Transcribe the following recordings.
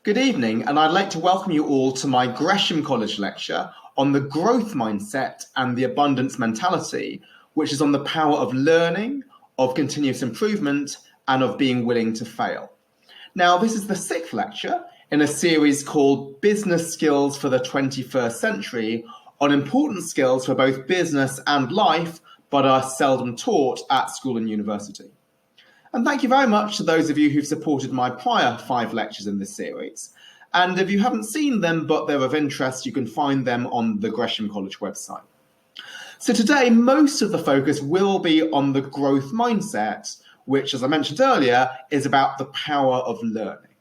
Good evening, and I'd like to welcome you all to my Gresham College lecture on the growth mindset and the abundance mentality, which is on the power of learning, of continuous improvement, and of being willing to fail. Now, this is the sixth lecture in a series called Business Skills for the 21st Century on important skills for both business and life, but are seldom taught at school and university. And thank you very much to those of you who've supported my prior 5 lectures in this series. And if you haven't seen them, but they're of interest, you can find them on the Gresham College website. So today, most of the focus will be on the growth mindset, which, as I mentioned earlier, is about the power of learning.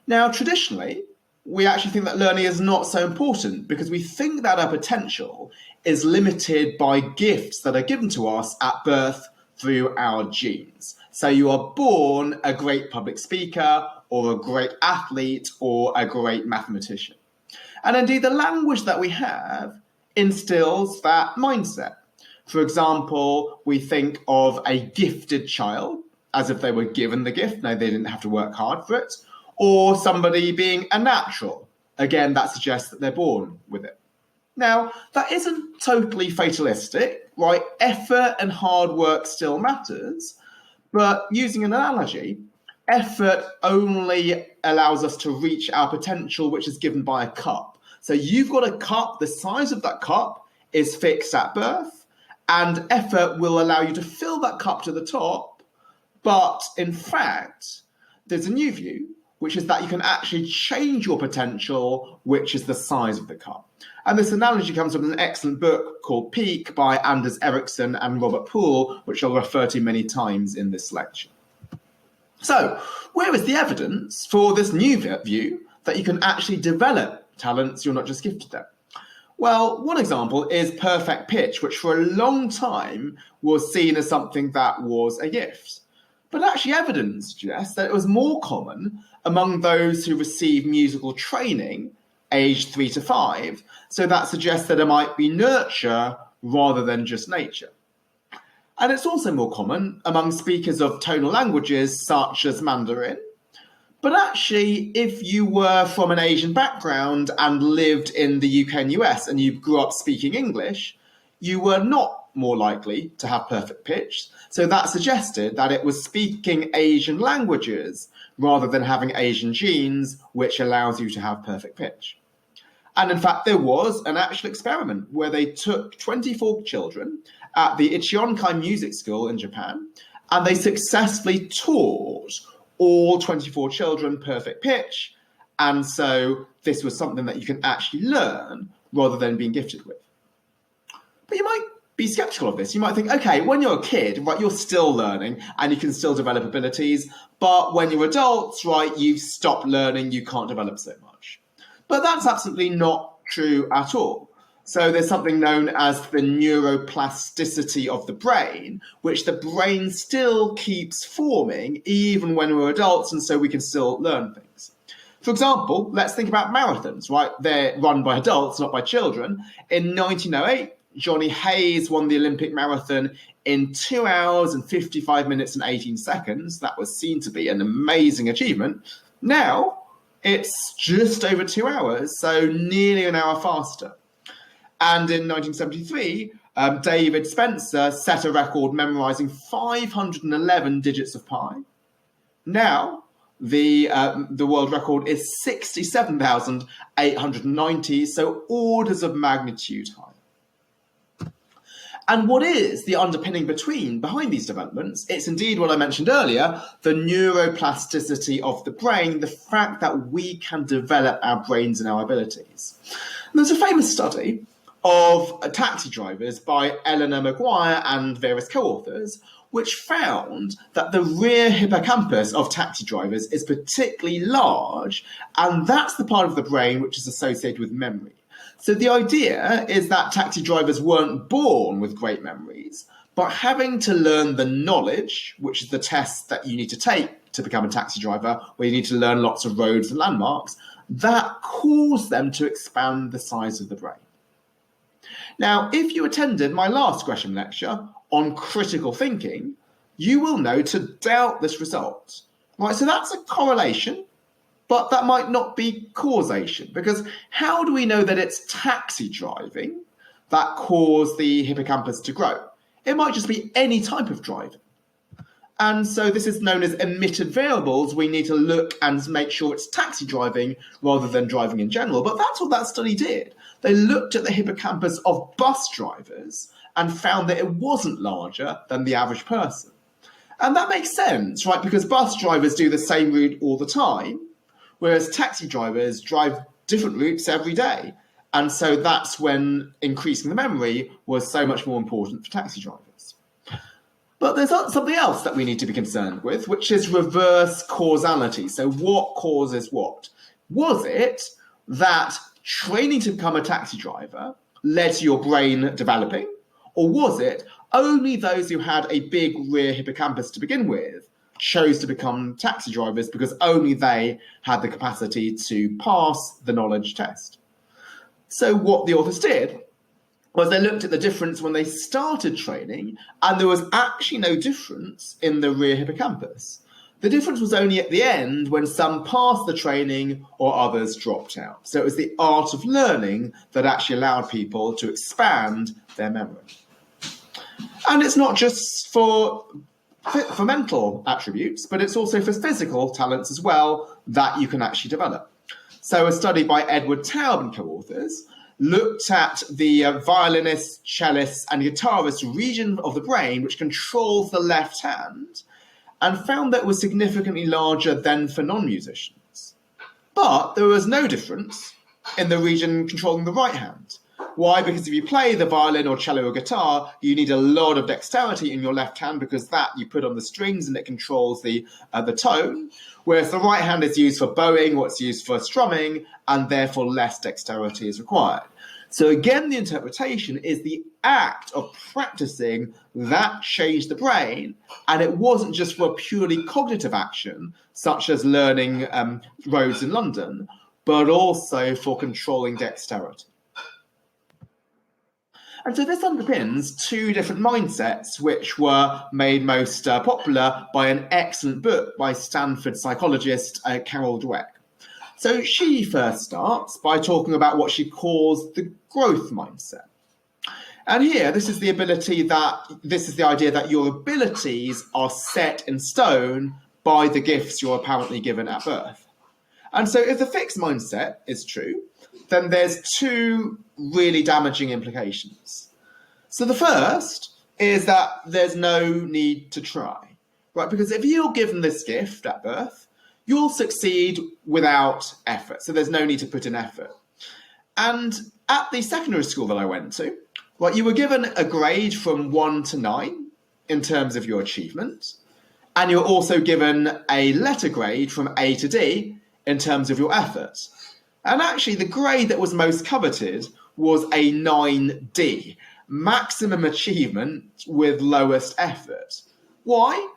Now, traditionally, we actually think that learning is not so important because we think that our potential is limited by gifts that are given to us at birth through our genes. So you are born a great public speaker or a great athlete or a great mathematician. And indeed, the language that we have instills that mindset. For example, we think of a gifted child as if they were given the gift. No, they didn't have to work hard for it. Or somebody being a natural. Again, that suggests that they're born with it. Now, that isn't totally fatalistic, right? Effort and hard work still matters. But using an analogy, effort only allows us to reach our potential, which is given by a cup. So you've got a cup, the size of that cup is fixed at birth, and effort will allow you to fill that cup to the top. But in fact, there's a new view, which is that you can actually change your potential, which is the size of the cup. And this analogy comes from an excellent book called Peak by Anders Ericsson and Robert Poole, which I'll refer to many times in this lecture. So, where is the evidence for this new view that you can actually develop talents you're not just gifted at? Well, one example is perfect pitch, which for a long time was seen as something that was a gift. But actually evidence suggests that it was more common among those who receive musical training aged 3 to 5. So that suggests that it might be nurture rather than just nature. And it's also more common among speakers of tonal languages such as Mandarin. But actually, if you were from an Asian background and lived in the UK and US and you grew up speaking English, you were not more likely to have perfect pitch. So that suggested that it was speaking Asian languages rather than having Asian genes, which allows you to have perfect pitch. And in fact, there was an actual experiment where they took 24 children at the Ichionkai Music School in Japan, and they successfully taught all 24 children perfect pitch. And so this was something that you can actually learn rather than being gifted with. But you might be skeptical of this. You might think, okay, when you're a kid, right, you're still learning and you can still develop abilities. But when you're adults, right, you've stopped learning, you can't develop so much. But that's absolutely not true at all. So there's something known as the neuroplasticity of the brain, which the brain still keeps forming even when we're adults, and so we can still learn things. For example, let's think about marathons, right? They're run by adults, not by children. In 1908, Johnny Hayes won the Olympic marathon in 2 hours and 55 minutes and 18 seconds. That was seen to be an amazing achievement. Now, it's just over 2 hours, so nearly an hour faster. And in 1973, David Spencer set a record memorizing 511 digits of pi. Now, the world record is 67,890, so orders of magnitude high. And what is the underpinning behind these developments? It's indeed what I mentioned earlier, the neuroplasticity of the brain, the fact that we can develop our brains and our abilities. And there's a famous study of taxi drivers by Eleanor Maguire and various co-authors, which found that the rear hippocampus of taxi drivers is particularly large, and that's the part of the brain which is associated with memory. So the idea is that taxi drivers weren't born with great memories, but having to learn the knowledge, which is the test that you need to take to become a taxi driver, where you need to learn lots of roads and landmarks, that caused them to expand the size of the brain. Now, if you attended my last Gresham lecture on critical thinking, you will know to doubt this result. Right, so that's a correlation But that might not be causation, because how do we know that it's taxi driving that caused the hippocampus to grow? It might just be any type of driving. And so this is known as emitted variables. We need to look and make sure it's taxi driving rather than driving in general. But that's what that study did. They looked at the hippocampus of bus drivers and found that it wasn't larger than the average person. And that makes sense, right? Because bus drivers do the same route all the time, whereas taxi drivers drive different routes every day. And so that's when increasing the memory was so much more important for taxi drivers. But there's something else that we need to be concerned with, which is reverse causality. So what causes what? Was it that training to become a taxi driver led to your brain developing? Or was it only those who had a big rear hippocampus to begin with chose to become taxi drivers because only they had the capacity to pass the knowledge test? So what the authors did was they looked at the difference when they started training, and there was actually no difference in the rear hippocampus. The difference was only at the end when some passed the training or others dropped out. So it was the art of learning that actually allowed people to expand their memory. And it's not just for mental attributes, but it's also for physical talents as well that you can actually develop. So a study by Edward Taub and co-authors looked at the violinist, cellist, and guitarist region of the brain which controls the left hand, and found that it was significantly larger than for non-musicians. But there was no difference in the region controlling the right hand. Why? Because if you play the violin or cello or guitar, you need a lot of dexterity in your left hand, because that you put on the strings and it controls the tone, whereas the right hand is used for bowing or it's used for strumming, and therefore less dexterity is required. So again, the interpretation is the act of practicing that changed the brain, and it wasn't just for a purely cognitive action, such as learning roads in London, but also for controlling dexterity. And so this underpins two different mindsets which were made most popular by an excellent book by Stanford psychologist Carol Dweck. So she first starts by talking about what she calls the growth mindset. And here, this is the idea that your abilities are set in stone by the gifts you're apparently given at birth. And so if the fixed mindset is true, then there's two really damaging implications. So the first is that there's no need to try, right? Because if you're given this gift at birth, you'll succeed without effort. So there's no need to put in effort. And at the secondary school that I went to, right, you were given a grade from 1 to 9 in terms of your achievement. And you're also given a letter grade from A to D in terms of your effort. And actually, the grade that was most coveted was a 9D, maximum achievement with lowest effort. Why?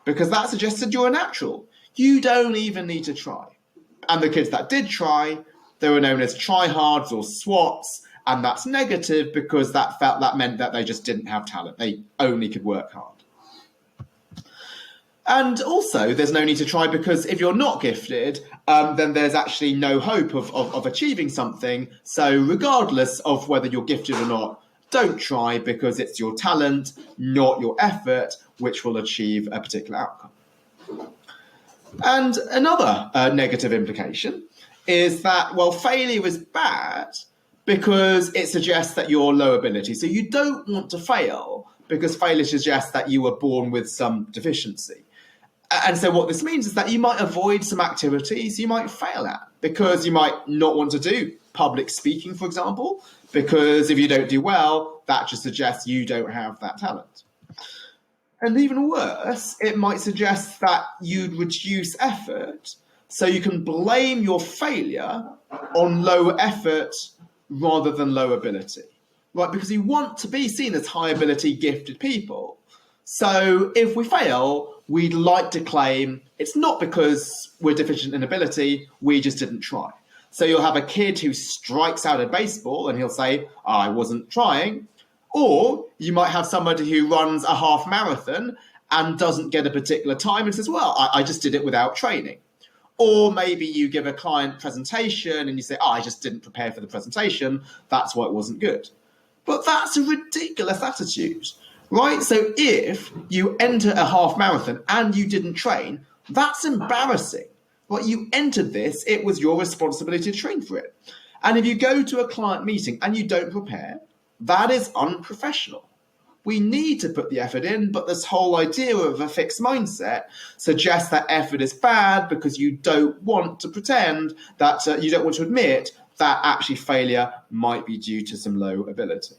Because that suggested you're a natural. You don't even need to try. And the kids that did try, they were known as tryhards or swats, and that's negative because that meant that they just didn't have talent. They only could work hard. And also, there's no need to try because if you're not gifted, then there's actually no hope of achieving something. So regardless of whether you're gifted or not, don't try, because it's your talent, not your effort, which will achieve a particular outcome. And another negative implication is that, well, failure is bad because it suggests that you're low ability. So you don't want to fail because failure suggests that you were born with some deficiency. And so what this means is that you might avoid some activities you might fail at because you might not want to do public speaking, for example, because if you don't do well, that just suggests you don't have that talent. And even worse, it might suggest that you'd reduce effort so you can blame your failure on low effort rather than low ability, right? Because you want to be seen as high ability gifted people. So if we fail, we'd like to claim it's not because we're deficient in ability, we just didn't try. So you'll have a kid who strikes out at baseball and he'll say, I wasn't trying. Or you might have somebody who runs a half marathon and doesn't get a particular time and says, well, I just did it without training. Or maybe you give a client presentation and you say, I just didn't prepare for the presentation. That's why it wasn't good. But that's a ridiculous attitude, right? So if you enter a half marathon and you didn't train, that's embarrassing. Right? You entered this, it was your responsibility to train for it. And if you go to a client meeting and you don't prepare, that is unprofessional. We need to put the effort in, but this whole idea of a fixed mindset suggests that effort is bad because you don't want to pretend that you don't want to admit that actually failure might be due to some low ability.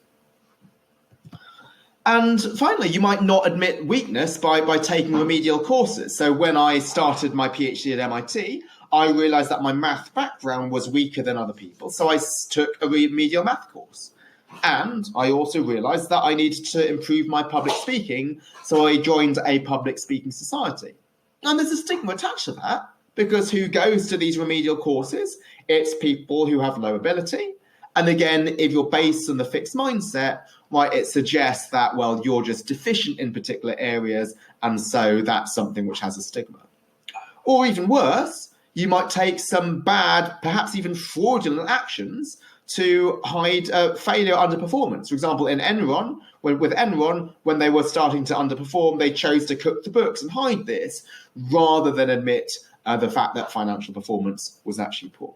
And finally, you might not admit weakness by taking remedial courses. So when I started my PhD at MIT, I realized that my math background was weaker than other people. So I took a remedial math course. And I also realized that I needed to improve my public speaking, so I joined a public speaking society. And there's a stigma attached to that, because who goes to these remedial courses? It's people who have low ability. And again, if you're based on the fixed mindset, right, it suggests that, well, you're just deficient in particular areas, and so that's something which has a stigma. Or even worse, you might take some bad, perhaps even fraudulent actions to hide failure underperformance. For example, in Enron, with Enron, when they were starting to underperform, they chose to cook the books and hide this rather than admit the fact that financial performance was actually poor.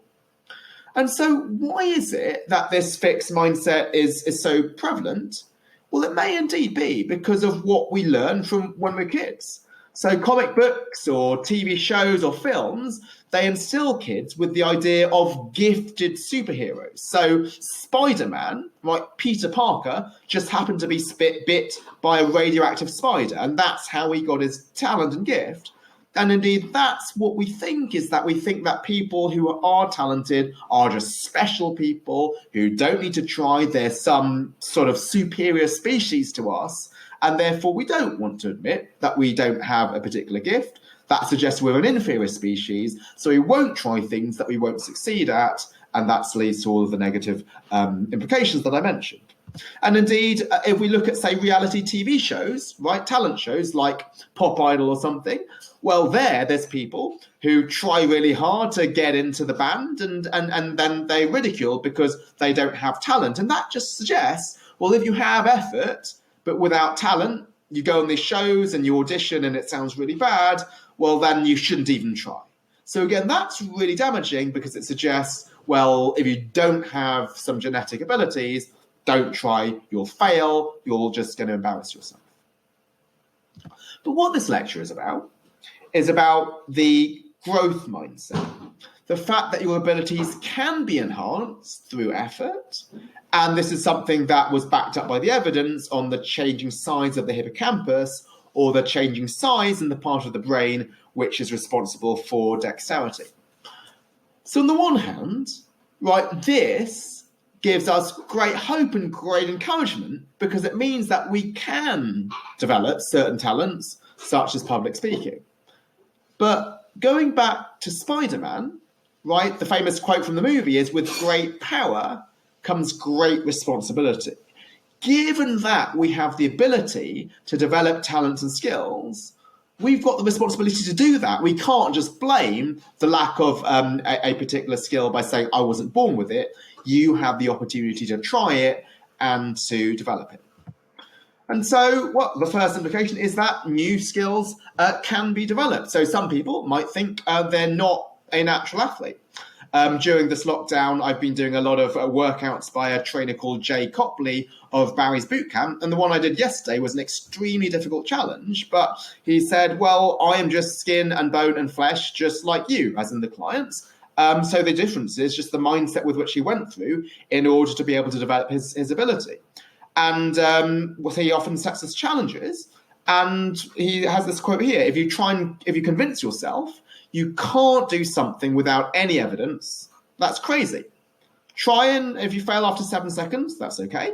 And so why is it that this fixed mindset is so prevalent? Well, it may indeed be because of what we learn from when we're kids. So comic books or TV shows or films, they instill kids with the idea of gifted superheroes. So Spider-Man, right, Peter Parker, just happened to be bit by a radioactive spider, and that's how he got his talent and gift. And indeed, that's what we think, is that we think that people who are talented are just special people who don't need to try. They're some sort of superior species to us, and therefore we don't want to admit that we don't have a particular gift. That suggests we're an inferior species, so we won't try things that we won't succeed at, and that leads to all of the negative implications that I mentioned. And indeed, if we look at, say, reality TV shows, right, talent shows like Pop Idol or something, well, there's people who try really hard to get into the band and then they ridicule because they don't have talent. And that just suggests, well, if you have effort but without talent, you go on these shows and you audition and it sounds really bad, well, then you shouldn't even try. So again, that's really damaging because it suggests, well, if you don't have some genetic abilities, don't try, you'll fail, you're just going to embarrass yourself. But what this lecture is about the growth mindset. The fact that your abilities can be enhanced through effort. And this is something that was backed up by the evidence on the changing size of the hippocampus, or the changing size in the part of the brain which is responsible for dexterity. So on the one hand, right, this gives us great hope and great encouragement because it means that we can develop certain talents, such as public speaking. But going back to Spider-Man, right, the famous quote from the movie is, with great power comes great responsibility. Given that we have the ability to develop talents and skills, we've got the responsibility to do that. We can't just blame the lack of a particular skill by saying, I wasn't born with it. You have the opportunity to try it and to develop it. And so, well, the first implication is that new skills can be developed. So some people might think they're not a natural athlete. During this lockdown, I've been doing a lot of workouts by a trainer called Jay Copley of Barry's Bootcamp. And the one I did yesterday was an extremely difficult challenge. But he said, well, I am just skin and bone and flesh, just like you, as in the clients. So the difference is just the mindset with which he went through in order to be able to develop his ability. And he often sets us challenges. And he has this quote here: if you convince yourself you can't do something without any evidence, that's crazy. Try, and if you fail after 7 seconds, that's okay.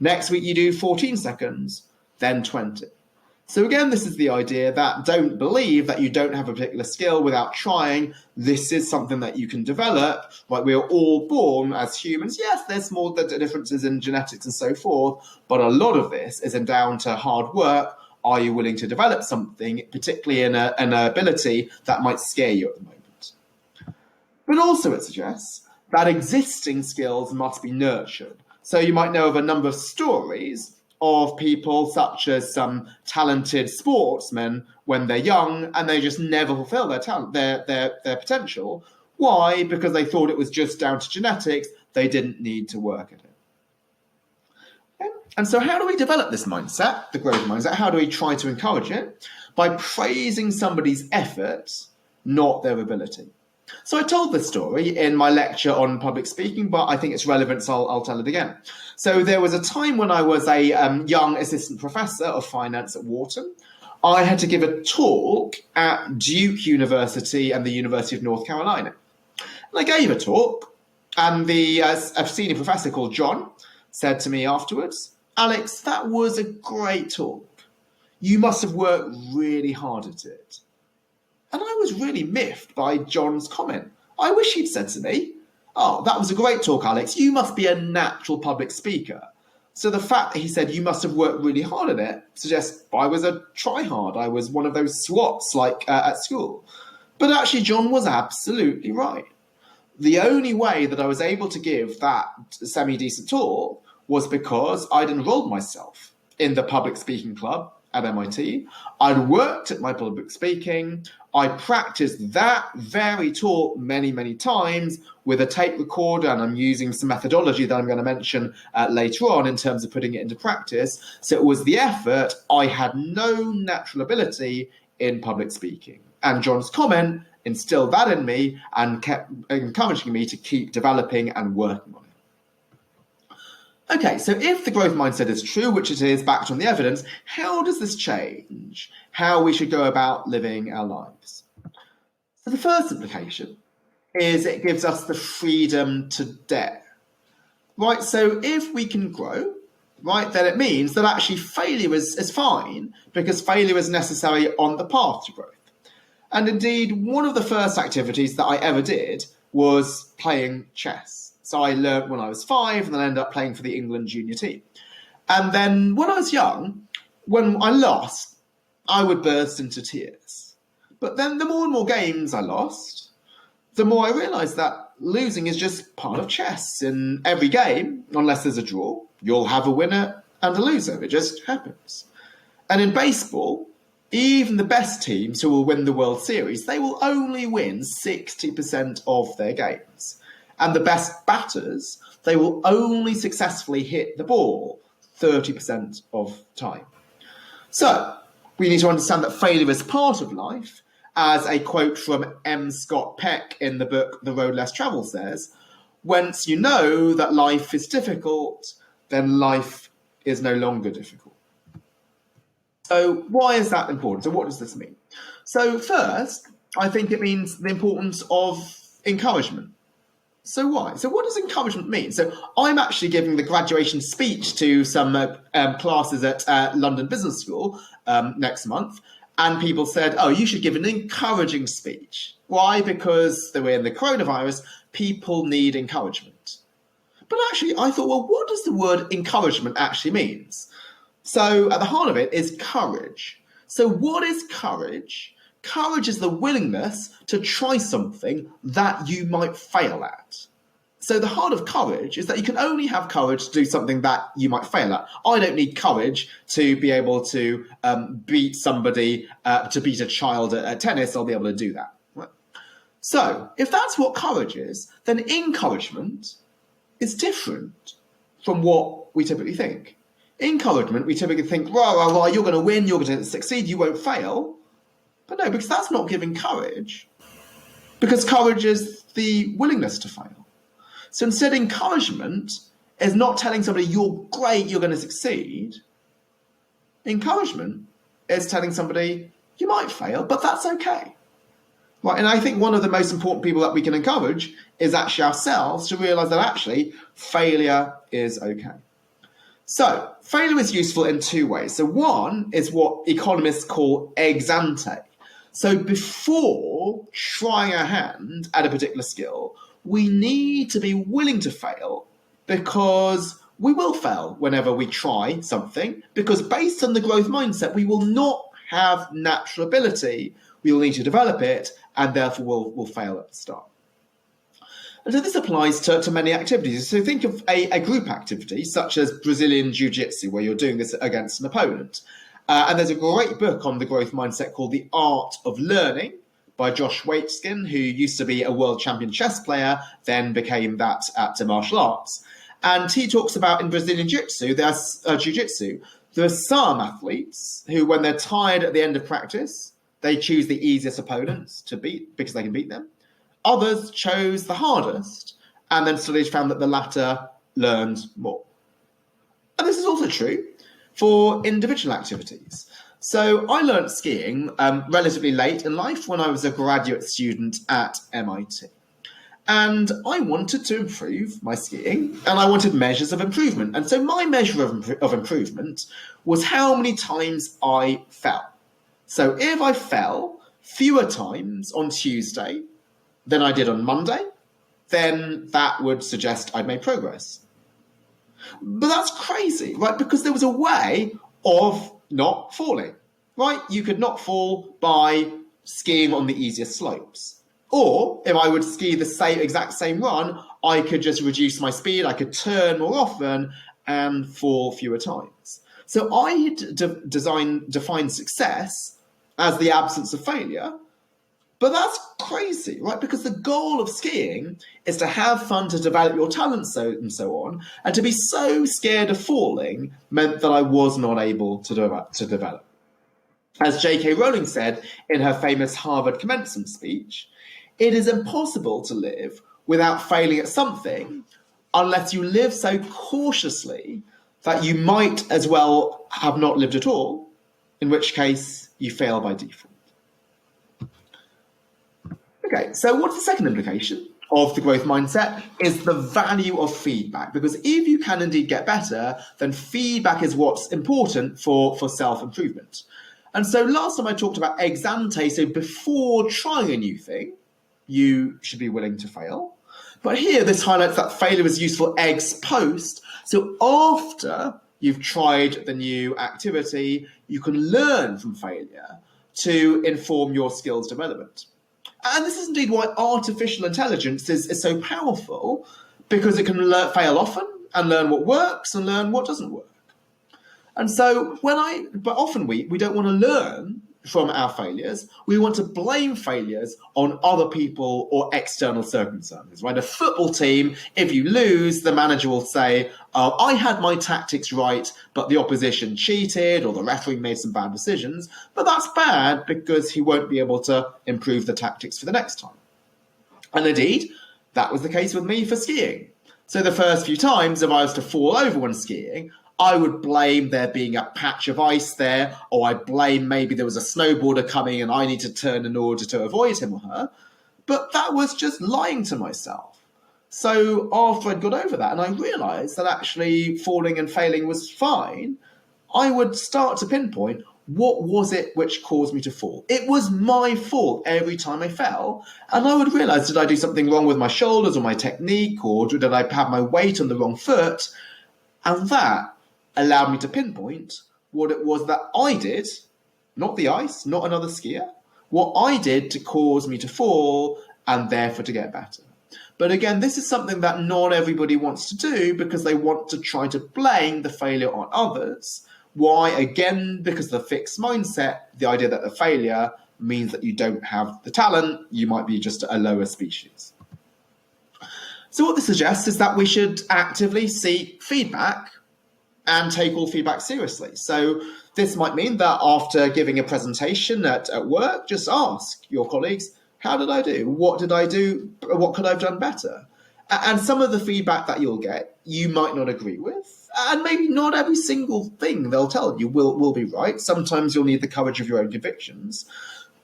Next week you do 14 seconds, then 20. So again, this is the idea that don't believe that you don't have a particular skill without trying. This is something that you can develop. Like, we're all born as humans. Yes, there's small differences in genetics and so forth, but a lot of this is down to hard work. Are you willing to develop something, particularly in an ability that might scare you at the moment? But also it suggests that existing skills must be nurtured. So you might know of a number of stories of people such as some talented sportsmen when they're young and they just never fulfill their talent, their potential. Why? Because they thought it was just down to genetics. They didn't need to work at it. Okay? And so how do we develop this mindset, the growth mindset? How do we try to encourage it? By praising somebody's effort, not their ability. So I told this story in my lecture on public speaking, but I think it's relevant, so I'll tell it again. So there was a time when I was a young assistant professor of finance at Wharton. I had to give a talk at Duke University and the University of North Carolina. And I gave a talk, and a senior professor called John said to me afterwards, "Alex, that was a great talk. You must have worked really hard at it." And I was really miffed by John's comment. I wish he'd said to me, "Oh, that was a great talk, Alex. You must be a natural public speaker." So the fact that he said you must have worked really hard at it suggests I was a try-hard. I was one of those swats like at school. But actually, John was absolutely right. The only way that I was able to give that semi-decent talk was because I'd enrolled myself in the public speaking club at MIT. I'd worked at my public speaking. I practiced that very talk many, many times with a tape recorder, and I'm using some methodology that I'm going to mention later on in terms of putting it into practice. So it was the effort. I had no natural ability in public speaking. And John's comment instilled that in me and kept encouraging me to keep developing and working on it. Okay, so if the growth mindset is true, which it is, backed on the evidence, how does this change how we should go about living our lives? So the first implication is it gives us the freedom to dare. Right, so if we can grow, right, then it means that actually failure is fine because failure is necessary on the path to growth. And indeed, one of the first activities that I ever did was playing chess. So I learned when I was 5 and then I ended up playing for the England junior team. And then when I was young, when I lost, I would burst into tears. But then the more and more games I lost, the more I realised that losing is just part of chess. In every game, unless there's a draw, you'll have a winner and a loser. It just happens. And in baseball, even the best teams who will win the World Series, they will only win 60% of their games. And the best batters, they will only successfully hit the ball 30% of time. So we need to understand that failure is part of life. As a quote from M. Scott Peck in the book The Road Less Travelled says, "Once you know that life is difficult, then life is no longer difficult." So why is that important? So what does this mean? So first, I think it means the importance of encouragement. So why? So what does encouragement mean? So I'm actually giving the graduation speech to some classes at London Business School next month. And people said, "Oh, you should give an encouraging speech." Why? Because we're in the coronavirus, people need encouragement. But actually, I thought, well, what does the word encouragement actually mean? So at the heart of it is courage. So what is courage? Courage is the willingness to try something that you might fail at. So the heart of courage is that you can only have courage to do something that you might fail at. I don't need courage to be able to beat somebody, to beat a child at tennis. I'll be able to do that. Right? So if that's what courage is, then encouragement is different from what we typically think. Encouragement, we typically think, rah, you're going to win, you're going to succeed, you won't fail. But no, because that's not giving courage. Because courage is the willingness to fail. So instead, encouragement is not telling somebody you're great, you're going to succeed. Encouragement is telling somebody you might fail, but that's okay. Right, and I think one of the most important people that we can encourage is actually ourselves to realise that actually failure is okay. So failure is useful in two ways. So one is what economists call ex ante. So before trying our hand at a particular skill, we need to be willing to fail because we will fail whenever we try something, because based on the growth mindset, we will not have natural ability. We will need to develop it, and therefore we'll fail at the start. And so this applies to many activities. So think of a group activity, such as Brazilian Jiu-Jitsu, where you're doing this against an opponent. And there's a great book on the growth mindset called The Art of Learning by Josh Waitzkin, who used to be a world champion chess player, then became that at martial arts. And he talks about in Brazilian Jiu-Jitsu, there are some athletes who, when they're tired at the end of practice, they choose the easiest opponents to beat because they can beat them. Others chose the hardest, and then studies found that the latter learned more. And this is also true for individual activities. So I learned skiing relatively late in life when I was a graduate student at MIT. And I wanted to improve my skiing, and I wanted measures of improvement. And so my measure of improvement was how many times I fell. So if I fell fewer times on Tuesday than I did on Monday, then that would suggest I'd made progress. But that's crazy, right? Because there was a way of not falling, right? You could not fall by skiing on the easiest slopes. Or if I would ski the exact same run, I could just reduce my speed, I could turn more often and fall fewer times. So I defined success as the absence of failure. But that's crazy, right? Because the goal of skiing is to have fun, to develop your talents and so on. And to be so scared of falling meant that I was not able to develop. As J.K. Rowling said in her famous Harvard commencement speech, it is impossible to live without failing at something unless you live so cautiously that you might as well have not lived at all, in which case you fail by default. Okay, so what's the second implication of the growth mindset is the value of feedback. Because if you can indeed get better, then feedback is what's important for self-improvement. And so last time I talked about ex ante, so before trying a new thing, you should be willing to fail. But here, this highlights that failure is useful ex post. So after you've tried the new activity, you can learn from failure to inform your skills development. And this is indeed why artificial intelligence is so powerful, because it can fail often and learn what works and learn what doesn't work. And so but often we don't want to learn from our failures. We want to blame failures on other people or external circumstances, right? A football team, if you lose, the manager will say, oh, I had my tactics right, but the opposition cheated or the referee made some bad decisions. But that's bad because he won't be able to improve the tactics for the next time. And indeed, that was the case with me for skiing. So the first few times, if I was to fall over when skiing, I would blame there being a patch of ice there, or I'd blame maybe there was a snowboarder coming and I need to turn in order to avoid him or her. But that was just lying to myself. So after I'd got over that and I realised that actually falling and failing was fine, I would start to pinpoint what was it which caused me to fall. It was my fault every time I fell. And I would realise, did I do something wrong with my shoulders or my technique, or did I have my weight on the wrong foot? And that allowed me to pinpoint what it was that I did, not the ice, not another skier, what I did to cause me to fall and therefore to get better. But again, this is something that not everybody wants to do because they want to try to blame the failure on others. Why? Again, because of the fixed mindset, the idea that the failure means that you don't have the talent, you might be just a lower species. So what this suggests is that we should actively seek feedback and take all feedback seriously. So this might mean that after giving a presentation at work, just ask your colleagues, how did I do? What did I do? What could I have done better? And some of the feedback that you'll get, you might not agree with. And maybe not every single thing they'll tell you will be right. Sometimes you'll need the courage of your own convictions.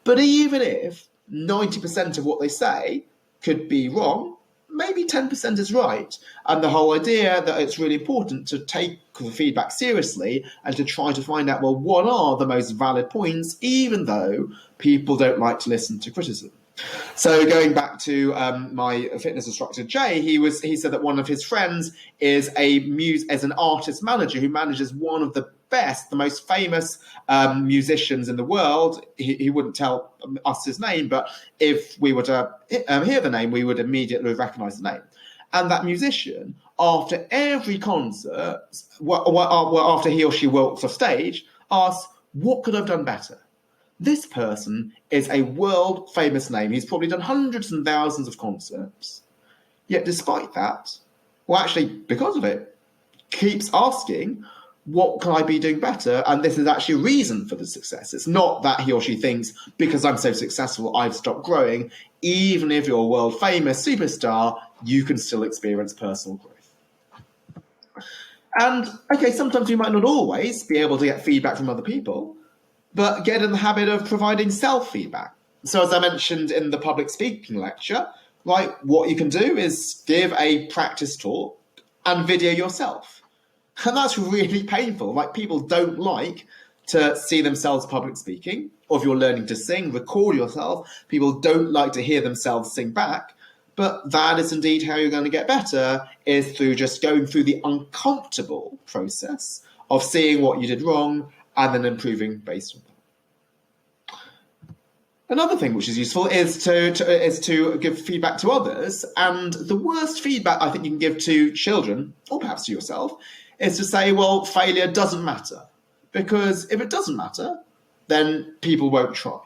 But even if 90% of what they say could be wrong, maybe 10% is right. And the whole idea that it's really important to take the feedback seriously and to try to find out, well, what are the most valid points, even though people don't like to listen to criticism. So going back to my fitness instructor, Jay, he said that one of his friends is an artist manager who manages one of the best, the most famous musicians in the world. He wouldn't tell us his name, but if we were to hear the name, we would immediately recognize the name. And that musician, after every concert, after he or she walks off stage, asks, what could I have done better? This person is a world famous name. He's probably done hundreds and thousands of concerts. Yet despite that, well, actually, because of it, keeps asking, what can I be doing better? And this is actually a reason for the success. It's not that he or she thinks, because I'm so successful, I've stopped growing. Even if you're a world famous superstar, you can still experience personal growth. And okay, sometimes you might not always be able to get feedback from other people, but get in the habit of providing self-feedback. So as I mentioned in the public speaking lecture, what you can do is give a practice talk and video yourself. And that's really painful. People don't like to see themselves public speaking, or if you're learning to sing, record yourself. People don't like to hear themselves sing back. But that is indeed how you're going to get better, is through just going through the uncomfortable process of seeing what you did wrong and then improving based on that. Another thing which is useful is to give feedback to others. And the worst feedback I think you can give to children, or perhaps to yourself, is to say, well, failure doesn't matter. Because if it doesn't matter, then people won't try.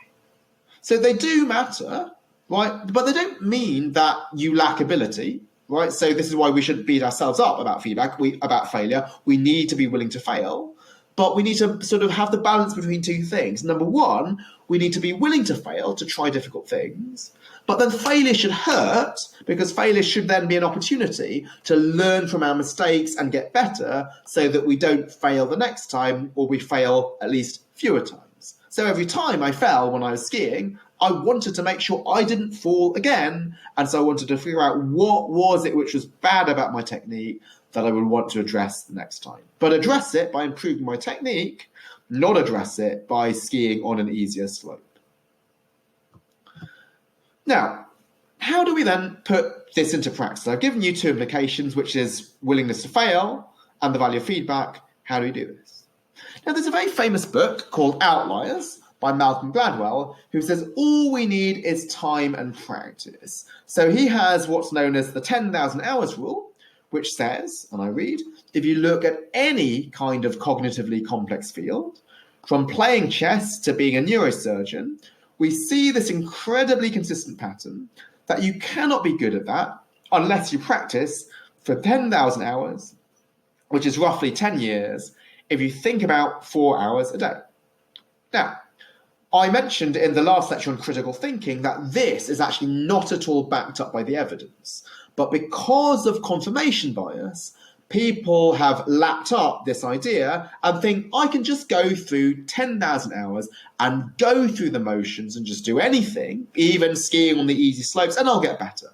So they do matter, right? But they don't mean that you lack ability, right? So this is why we shouldn't beat ourselves up about feedback, about failure. We need to be willing to fail. But we need to sort of have the balance between two things. Number one, we need to be willing to fail, to try difficult things. But then failure should hurt, because failure should then be an opportunity to learn from our mistakes and get better, so that we don't fail the next time, or we fail at least fewer times. So every time I fell when I was skiing, I wanted to make sure I didn't fall again. And so I wanted to figure out what was it which was bad about my technique that I would want to address the next time. But address it by improving my technique, not address it by skiing on an easier slope. Now, how do we then put this into practice? I've given you two implications, which is willingness to fail and the value of feedback. How do we do this? Now, there's a very famous book called Outliers by Malcolm Gladwell, who says all we need is time and practice. So he has what's known as the 10,000 hours rule, which says, and I read, if you look at any kind of cognitively complex field, from playing chess to being a neurosurgeon, we see this incredibly consistent pattern that you cannot be good at that unless you practice for 10,000 hours, which is roughly 10 years, if you think about 4 hours a day. Now, I mentioned in the last lecture on critical thinking that this is actually not at all backed up by the evidence. But because of confirmation bias, people have lapped up this idea and think, I can just go through 10,000 hours and go through the motions and just do anything, even skiing on the easy slopes, and I'll get better.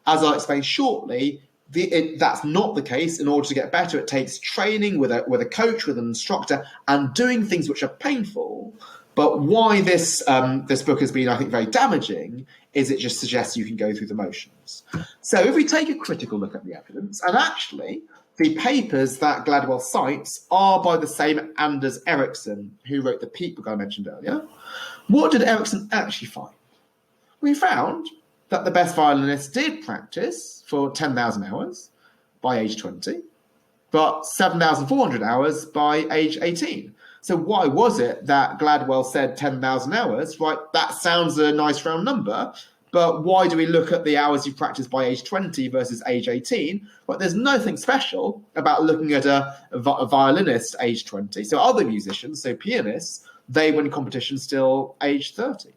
As I'll explain shortly, that's not the case. In order to get better, it takes training with a coach, with an instructor, and doing things which are painful. But why this book has been, I think, very damaging is it just suggests you can go through the motions. So if we take a critical look at the evidence, and actually the papers that Gladwell cites are by the same Anders Ericsson, who wrote the Peak book I mentioned earlier. What did Ericsson actually find? We found that the best violinists did practice for 10,000 hours by age 20, but 7,400 hours by age 18. So why was it that Gladwell said 10,000 hours? Right, that sounds a nice round number, but why do we look at the hours you practice by age 20 versus age 18? Well, there's nothing special about looking at a violinist age 20. So other musicians, so pianists, they win competitions still age 30.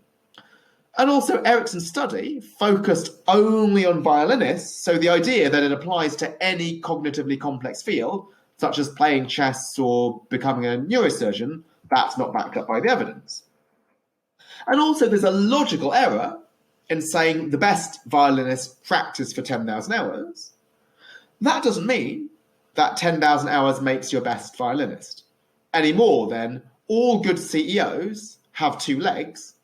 And also Ericsson's study focused only on violinists, so the idea that it applies to any cognitively complex field, such as playing chess or becoming a neurosurgeon, that's not backed up by the evidence. And also there's a logical error in saying the best violinists practice for 10,000 hours. That doesn't mean that 10,000 hours makes your best violinist. Any more than all good CEOs have two legs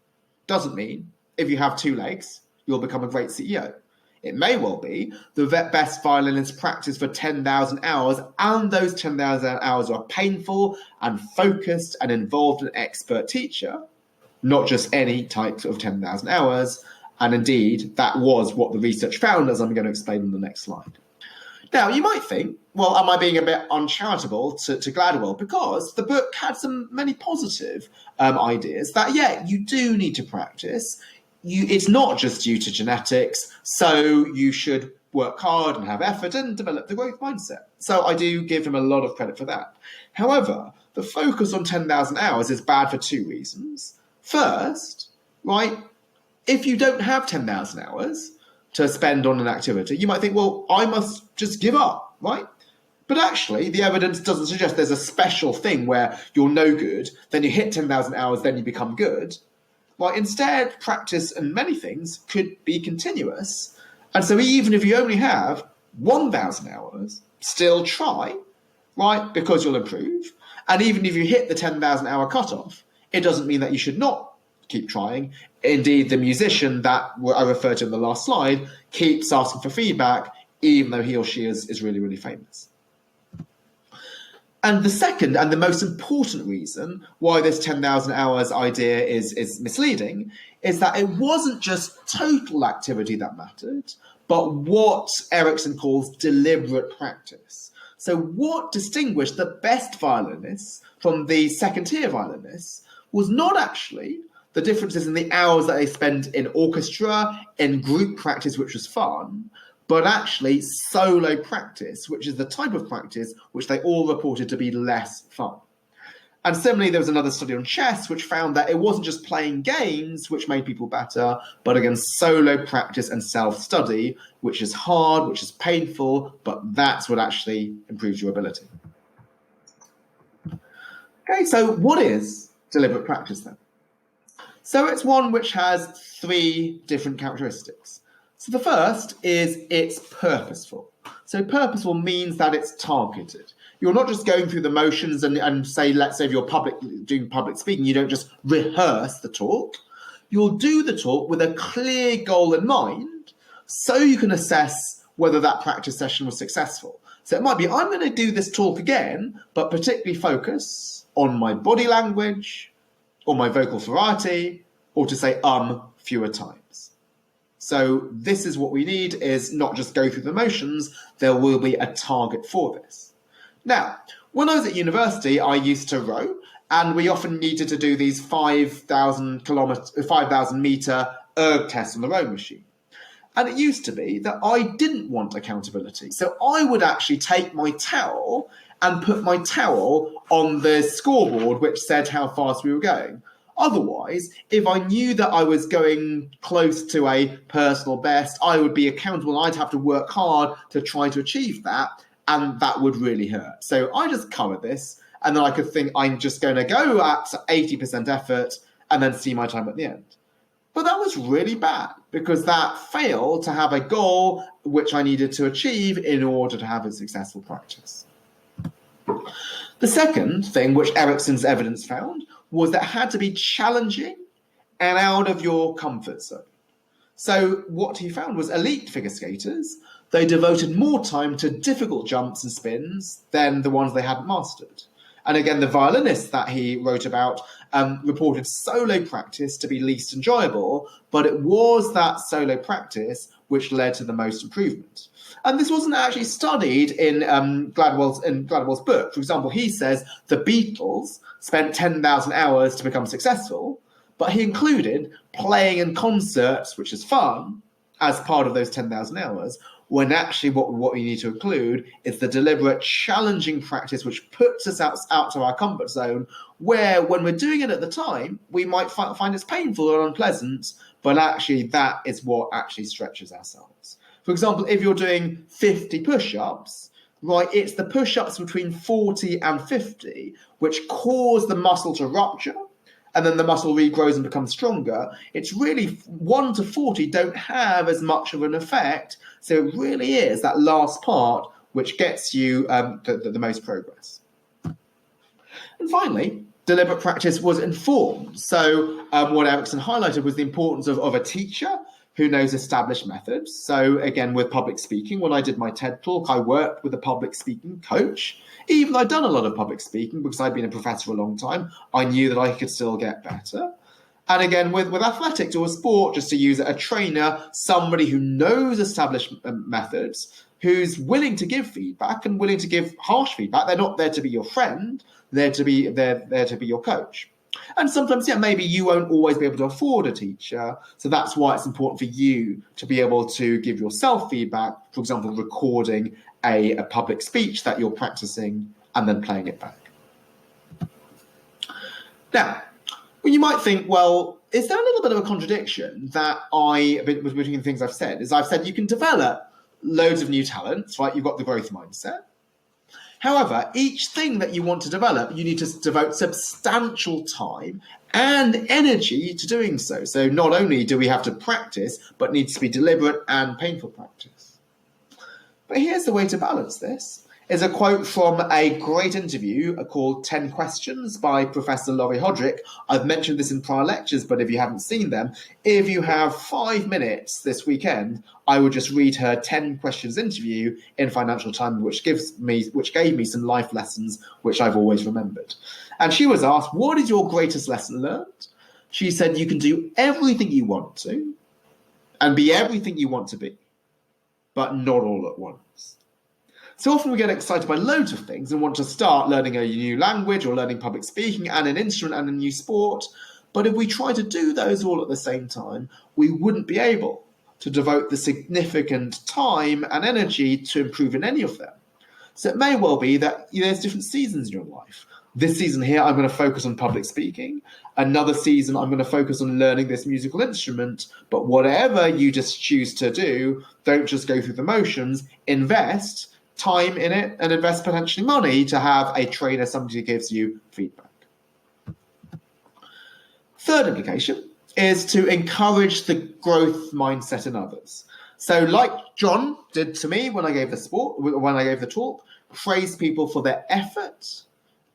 doesn't mean if you have two legs, you'll become a great CEO. It may well be the best violinist practice for 10,000 hours, and those 10,000 hours are painful and focused and involved an expert teacher, not just any type of 10,000 hours. And indeed, that was what the research found, as I'm going to explain in the next slide. Now, you might think, well, am I being a bit uncharitable to Gladwell? Because the book had many positive ideas that, yeah, you do need to practice. It's not just due to genetics, so you should work hard and have effort and develop the growth mindset. So I do give him a lot of credit for that. However, the focus on 10,000 hours is bad for two reasons. First, right, if you don't have 10,000 hours to spend on an activity, you might think, well, I must just give up, right? But actually, the evidence doesn't suggest there's a special thing where you're no good, then you hit 10,000 hours, then you become good. Well, instead, practice and many things could be continuous. And so even if you only have 1,000 hours, still try, right? Because you'll improve. And even if you hit the 10,000 hour cutoff, it doesn't mean that you should not keep trying. Indeed, the musician that I referred to in the last slide keeps asking for feedback, even though he or she is really, really famous. And the second and the most important reason why this 10,000 hours idea is misleading is that it wasn't just total activity that mattered, but what Ericsson calls deliberate practice. So what distinguished the best violinists from the second-tier violinists was not actually the differences in the hours that they spent in orchestra, in group practice, which was fun, but actually solo practice, which is the type of practice which they all reported to be less fun. And similarly, there was another study on chess which found that it wasn't just playing games which made people better, but again, solo practice and self-study, which is hard, which is painful, but that's what actually improves your ability. Okay, so what is deliberate practice then? So it's one which has three different characteristics. So the first is it's purposeful. So purposeful means that it's targeted. You're not just going through the motions and say, let's say if you're doing public speaking, you don't just rehearse the talk. You'll do the talk with a clear goal in mind so you can assess whether that practice session was successful. So it might be, I'm going to do this talk again, but particularly focus on my body language or my vocal variety, or to say fewer times. So this is what we need, is not just go through the motions, there will be a target for this. Now, when I was at university, I used to row, and we often needed to do these 5,000 meter erg tests on the rowing machine. And it used to be that I didn't want accountability. So I would actually take my towel and put my towel on the scoreboard, which said how fast we were going. Otherwise, if I knew that I was going close to a personal best, I would be accountable and I'd have to work hard to try to achieve that, and that would really hurt. So I just covered this, and then I could think I'm just going to go at 80% effort and then see my time at the end. But that was really bad, because that failed to have a goal which I needed to achieve in order to have a successful practice. The second thing which Ericsson's evidence found was that it had to be challenging and out of your comfort zone. So what he found was elite figure skaters, they devoted more time to difficult jumps and spins than the ones they hadn't mastered. And again, the violinists that he wrote about reported solo practice to be least enjoyable, but it was that solo practice which led to the most improvement. And this wasn't actually studied in Gladwell's book. For example, he says the Beatles spent 10,000 hours to become successful, but he included playing in concerts, which is fun, as part of those 10,000 hours, when actually what we need to include is the deliberate, challenging practice which puts us out to our comfort zone, where when we're doing it at the time, we might find it's painful or unpleasant, but actually that is what actually stretches ourselves. For example, if you're doing 50 push-ups, right, it's the push-ups between 40 and 50 which cause the muscle to rupture, and then the muscle regrows and becomes stronger. It's really 1 to 40 don't have as much of an effect, so it really is that last part which gets you the most progress. And finally, deliberate practice was informed. So what Ericsson highlighted was the importance of a teacher who knows established methods. So again, with public speaking, when I did my TED talk, I worked with a public speaking coach. Even though I'd done a lot of public speaking because I'd been a professor for a long time, I knew that I could still get better. And again, with athletics or sport, just to use a trainer, somebody who knows established methods, who's willing to give feedback and willing to give harsh feedback. They're not there to be your friend, they're there to be your coach. And sometimes, maybe you won't always be able to afford a teacher. So that's why it's important for you to be able to give yourself feedback, for example, recording a public speech that you're practicing and then playing it back. Now, you might think, well, is there a little bit of a contradiction that between the things I've said? Is I've said you can develop loads of new talents, right? You've got the growth mindset. However, each thing that you want to develop, you need to devote substantial time and energy to doing so. So not only do we have to practice, but needs to be deliberate and painful practice. But here's the way to balance this. Is a quote from a great interview called 10 Questions by Professor Laurie Hodrick. I've mentioned this in prior lectures, but if you haven't seen them, if you have 5 minutes this weekend, I would just read her 10 Questions interview in Financial Times, which gave me some life lessons, which I've always remembered. And she was asked, what is your greatest lesson learned? She said, you can do everything you want to and be everything you want to be, but not all at once. So often we get excited by loads of things and want to start learning a new language or learning public speaking and an instrument and a new sport. But if we try to do those all at the same time, we wouldn't be able to devote the significant time and energy to improve in any of them. So it may well be that there's different seasons in your life. This season here, I'm going to focus on public speaking. Another season, I'm going to focus on learning this musical instrument. But whatever you just choose to do, don't just go through the motions. Invest time in it and invest potentially money to have a trainer, somebody who gives you feedback. Third implication is to encourage the growth mindset in others. So like John did to me when I gave the talk, praise people for their effort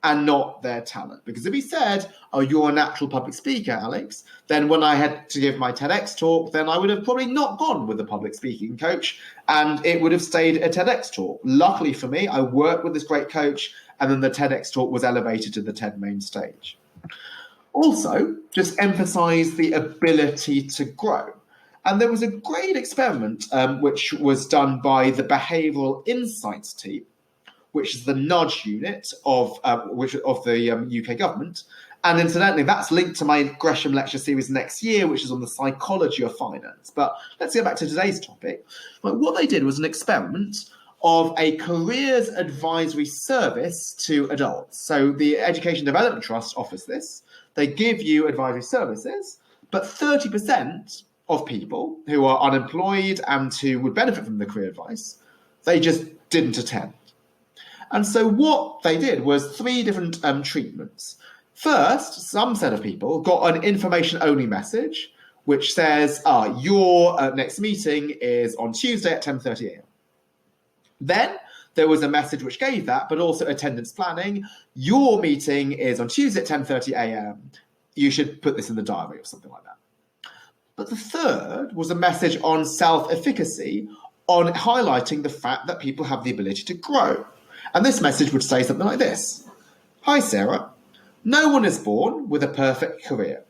and not their talent. Because if he said, oh, you're a natural public speaker, Alex, then when I had to give my TEDx talk, then I would have probably not gone with a public speaking coach and it would have stayed a TEDx talk. Luckily for me, I worked with this great coach and then the TEDx talk was elevated to the TED main stage. Also, just emphasize the ability to grow. And there was a great experiment which was done by the Behavioural Insights team, which is the nudge unit of the UK government. And incidentally, that's linked to my Gresham lecture series next year, which is on the psychology of finance. But let's get back to today's topic. What they did was an experiment of a careers advisory service to adults. So the Education Development Trust offers this. They give you advisory services, but 30% of people who are unemployed and who would benefit from the career advice, they just didn't attend. And so what they did was 3 different treatments. First, some set of people got an information-only message, which says, your next meeting is on Tuesday at 10:30 a.m. Then there was a message which gave that, but also attendance planning. Your meeting is on Tuesday at 10:30 a.m. You should put this in the diary or something like that. But the third was a message on self-efficacy, on highlighting the fact that people have the ability to grow. And this message would say something like this. Hi, Sarah. No one is born with a perfect career.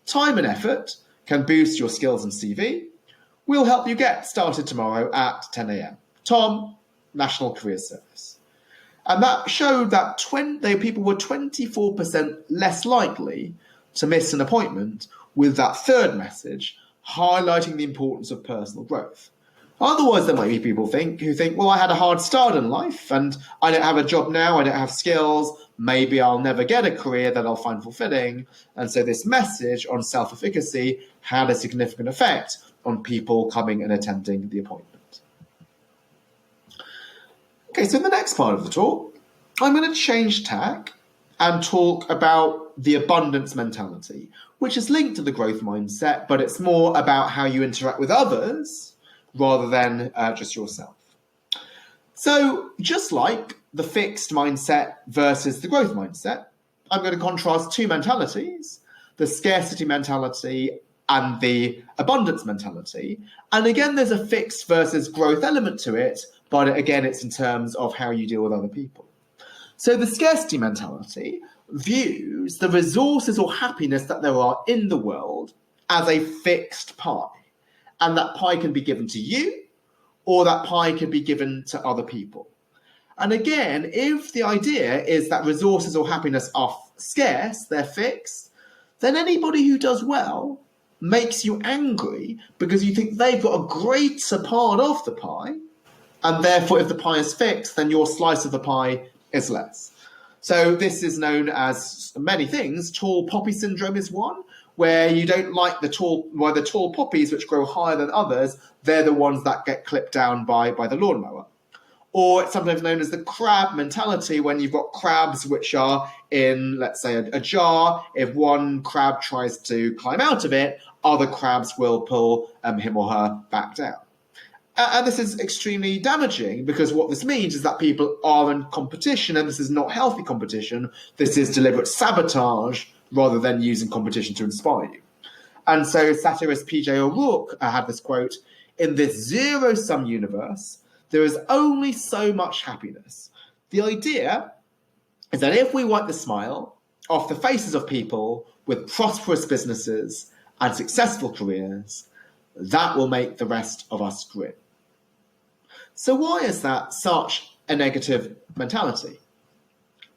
Time and effort can boost your skills and CV. We'll help you get started tomorrow at 10 a.m. Tom, National Career Service. And that showed that people were 24% less likely to miss an appointment with that third message, highlighting the importance of personal growth. Otherwise, there might be people who think, well, I had a hard start in life and I don't have a job now, I don't have skills, maybe I'll never get a career that I'll find fulfilling. And so this message on self-efficacy had a significant effect on people coming and attending the appointment. Okay, so in the next part of the talk, I'm going to change tack and talk about the abundance mentality, which is linked to the growth mindset, but it's more about how you interact with others rather than just yourself. So just like the fixed mindset versus the growth mindset, I'm going to contrast 2 mentalities, the scarcity mentality and the abundance mentality. And again, there's a fixed versus growth element to it, but again, it's in terms of how you deal with other people. So the scarcity mentality views the resources or happiness that there are in the world as a fixed pie. And that pie can be given to you, or that pie can be given to other people. And again, if the idea is that resources or happiness are scarce, they're fixed, then anybody who does well makes you angry because you think they've got a greater part of the pie, and therefore if the pie is fixed, then your slice of the pie is less. So this is known as many things. Tall poppy syndrome is one, where you don't like the tall poppies which grow higher than others, they're the ones that get clipped down by the lawnmower. Or it's sometimes known as the crab mentality, when you've got crabs which are in, let's say, a jar. If one crab tries to climb out of it, other crabs will pull him or her back down. And this is extremely damaging, because what this means is that people are in competition, and this is not healthy competition. This is deliberate sabotage rather than using competition to inspire you. And so satirist P.J. O'Rourke had this quote: "In this zero-sum universe, there is only so much happiness. The idea is that if we wipe the smile off the faces of people with prosperous businesses and successful careers, that will make the rest of us grin." So why is that such a negative mentality?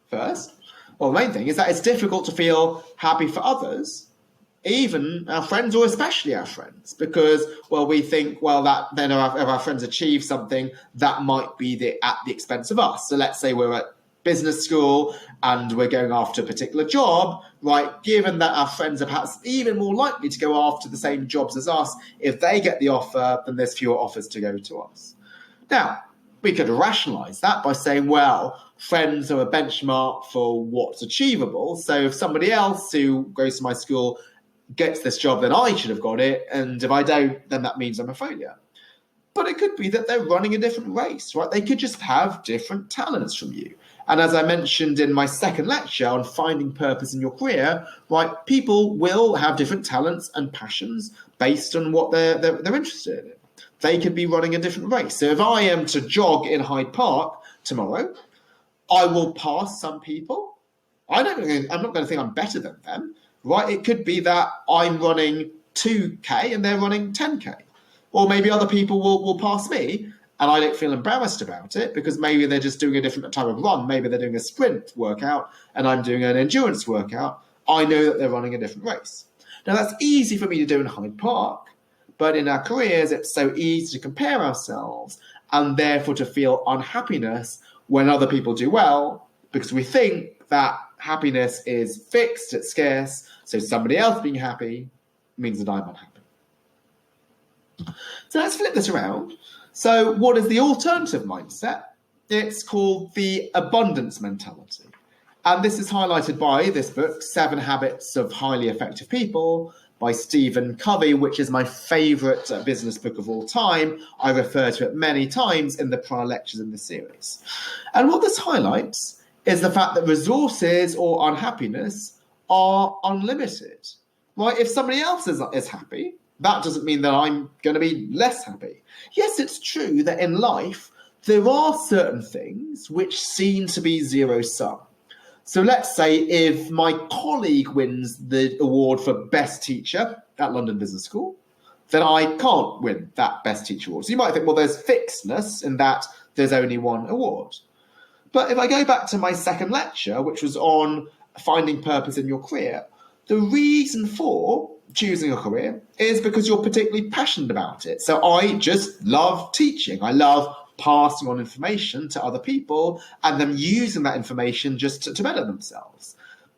First, well, the main thing is that it's difficult to feel happy for others, even our friends, or especially our friends, because, well, we think, well, that then if our friends achieve something, that might be at the expense of us. So let's say we're at business school and we're going after a particular job, right? Given that our friends are perhaps even more likely to go after the same jobs as us, if they get the offer, then there's fewer offers to go to us. Now, we could rationalize that by saying, well, friends are a benchmark for what's achievable. So if somebody else who goes to my school gets this job, then I should have got it. And if I don't, then that means I'm a failure. But it could be that they're running a different race, right? They could just have different talents from you. And as I mentioned in my second lecture on finding purpose in your career, right, people will have different talents and passions based on what they're interested in. They could be running a different race. So if I am to jog in Hyde Park tomorrow, I will pass some people. I'm not going to think I'm better than them, right? It could be that I'm running 2K and they're running 10K. Or maybe other people will pass me and I don't feel embarrassed about it, because maybe they're just doing a different type of run. Maybe they're doing a sprint workout and I'm doing an endurance workout. I know that they're running a different race. Now, that's easy for me to do in Hyde Park, but in our careers, it's so easy to compare ourselves and therefore to feel unhappiness when other people do well, because we think that happiness is fixed, it's scarce, so somebody else being happy means that I'm unhappy. So let's flip this around. So what is the alternative mindset? It's called the abundance mentality. And this is highlighted by this book, 7 Habits of Highly Effective People, by Stephen Covey, which is my favorite business book of all time. I refer to it many times in the prior lectures in this series. And what this highlights is the fact that resources or unhappiness are unlimited. Right? If somebody else is happy, that doesn't mean that I'm going to be less happy. Yes, it's true that in life, there are certain things which seem to be zero-sum. So let's say if my colleague wins the award for Best Teacher at London Business School, then I can't win that Best Teacher award. So you might think, well, there's fixedness in that there's only one award. But if I go back to my second lecture, which was on finding purpose in your career, the reason for choosing a career is because you're particularly passionate about it. So I just love teaching. I love passing on information to other people and them using that information just to better themselves.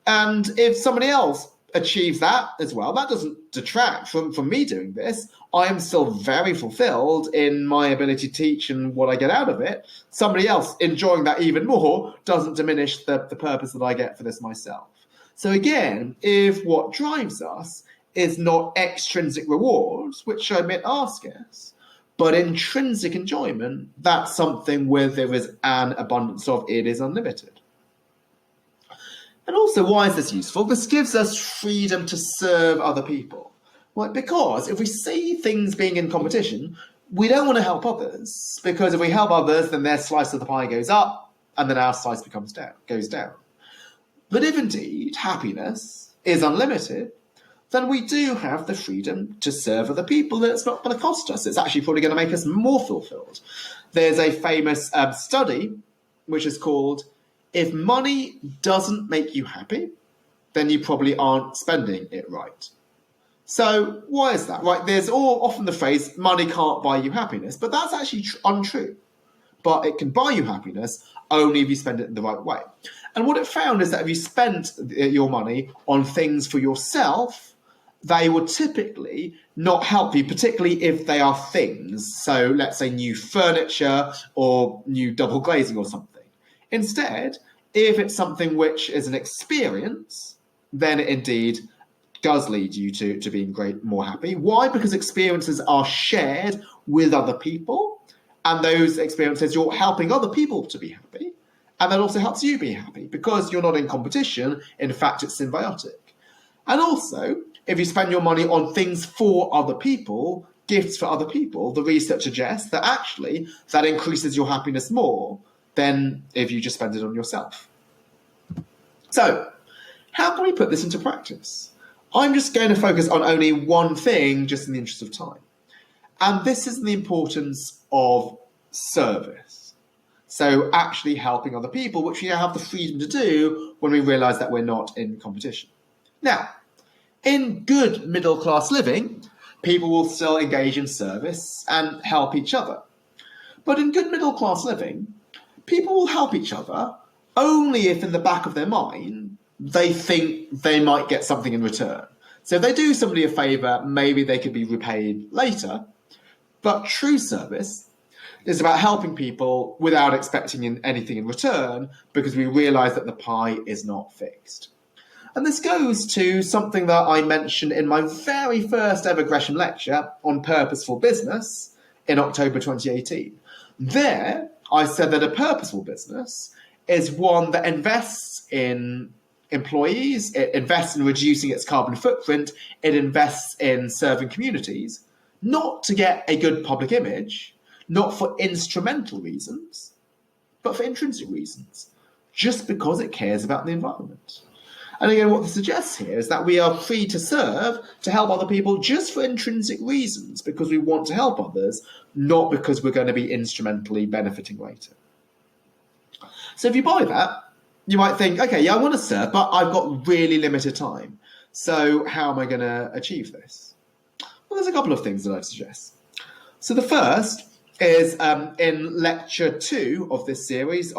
And if somebody else achieves that as well, that doesn't detract from me doing this. I am still very fulfilled in my ability to teach and what I get out of it. Somebody else enjoying that even more doesn't diminish the purpose that I get for this myself. So again, if what drives us is not extrinsic rewards, which I admit are scarce, but intrinsic enjoyment, that's something where there is an abundance of. It is unlimited. And also, why is this useful? This gives us freedom to serve other people. Well, because if we see things being in competition, we don't want to help others, because if we help others, then their slice of the pie goes up, and then our slice goes down. But if indeed happiness is unlimited, then we do have the freedom to serve other people, and it's not going to cost us. It's actually probably going to make us more fulfilled. There's a famous study which is called, "If money doesn't make you happy, then you probably aren't spending it right." So why is that? Right, there's often the phrase, money can't buy you happiness, but that's actually untrue. But it can buy you happiness only if you spend it in the right way. And what it found is that if you spent your money on things for yourself, they would typically not help you, particularly if they are things. So let's say new furniture or new double glazing or something. Instead, if it's something which is an experience, then it indeed does lead you to being more happy. Why? Because experiences are shared with other people, and those experiences, you're helping other people to be happy, and that also helps you be happy because you're not in competition. In fact, it's symbiotic. And also, if you spend your money on things for other people, gifts for other people, the research suggests that actually that increases your happiness more than if you just spend it on yourself. So, how can we put this into practice? I'm just going to focus on only one thing, just in the interest of time. And this is the importance of service. So actually helping other people, which we have the freedom to do when we realise that we're not in competition. Now, in good middle-class living, people will still engage in service and help each other. But in good middle-class living, people will help each other only if in the back of their mind they think they might get something in return. So if they do somebody a favour, maybe they could be repaid later. But true service is about helping people without expecting anything in return, because we realise that the pie is not fixed. And this goes to something that I mentioned in my very first ever Gresham lecture on purposeful business in October 2018. There, I said that a purposeful business is one that invests in employees, it invests in reducing its carbon footprint, it invests in serving communities, not to get a good public image, not for instrumental reasons, but for intrinsic reasons, just because it cares about the environment. And again, what this suggests here is that we are free to serve, to help other people just for intrinsic reasons, because we want to help others, not because we're going to be instrumentally benefiting later. So if you buy that, you might think, okay, yeah, I want to serve, but I've got really limited time. So how am I going to achieve this? Well, there's a couple of things that I'd suggest. So the first is in lecture 1 of this series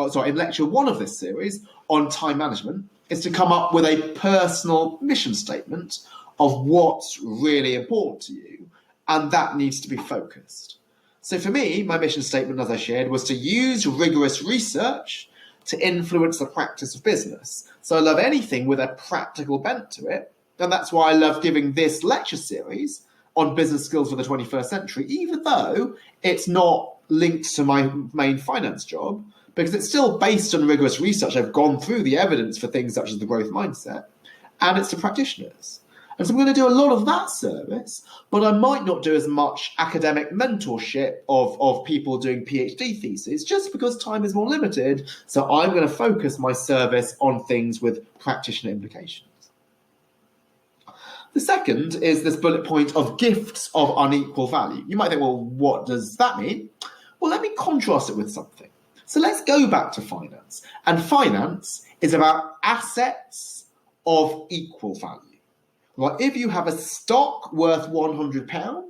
on time management, is to come up with a personal mission statement of what's really important to you, and that needs to be focused. So for me, my mission statement, as I shared, was to use rigorous research to influence the practice of business. So I love anything with a practical bent to it, and that's why I love giving this lecture series on business skills for the 21st century, even though it's not linked to my main finance job, because it's still based on rigorous research. I've gone through the evidence for things such as the growth mindset, and it's to practitioners. And so I'm going to do a lot of that service, but I might not do as much academic mentorship of people doing PhD theses, just because time is more limited. So I'm going to focus my service on things with practitioner implications. The second is this bullet point of gifts of unequal value. You might think, well, what does that mean? Well, let me contrast it with something. So let's go back to finance. And finance is about assets of equal value. Right? If you have a stock worth £100